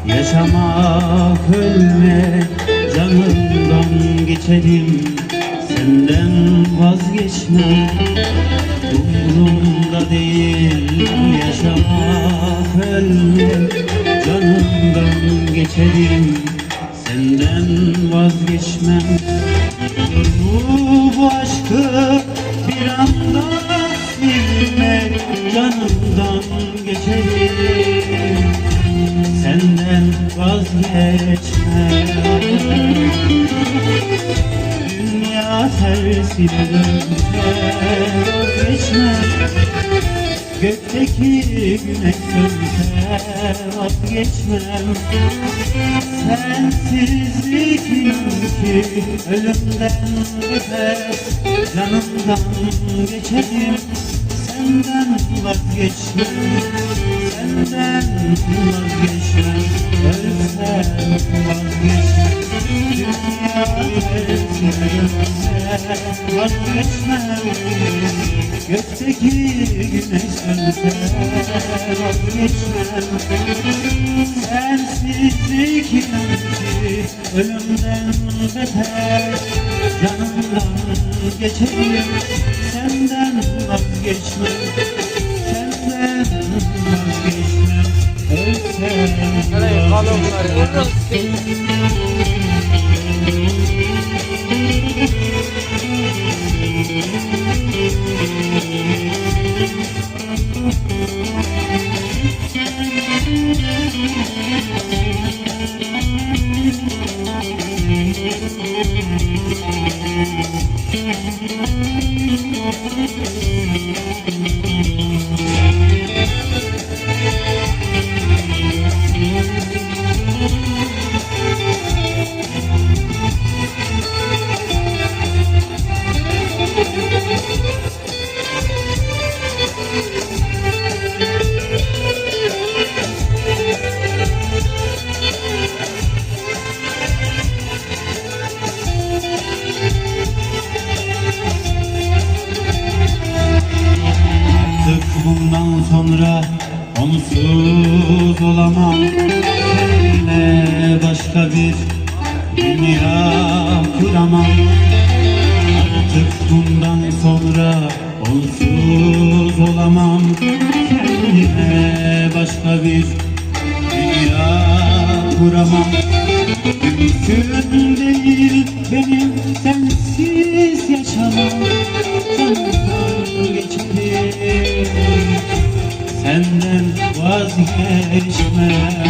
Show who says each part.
Speaker 1: Yaşamak, ölmek, canımdan geçerim, senden vazgeçmem. Umurumda değil, yaşamak, ölmek, canımdan geçerim, senden vazgeçmem. Bu aşkı bir anda silmek, canımdan geçerim, senden vazgeçmem. Dünya tersine dönse vazgeçmem, gökteki güneş sönse vazgeçmem. Sensizlik ki ölümden beter, canımdan geçerim, senden vazgeçmem. Senden vazgeçmem, ölsem vazgeçmem. Dünya tersine dönse vazgeçmem, gökteki güneş sönse vazgeçmem. Sensizlik inan ki ölümden beter, canımdan geçerim, senden vazgeçmem. Senden vazgeçmem, ölsem vazgeçmem. Bundan sonra onsuz olamam, kendime başka bir dünya kuramam. Artık bundan sonra onsuz olamam, kendime başka bir dünya kuramam. Mümkün değil benim sensiz yaşamam, canımdan geçerim, senden vazgeçmem.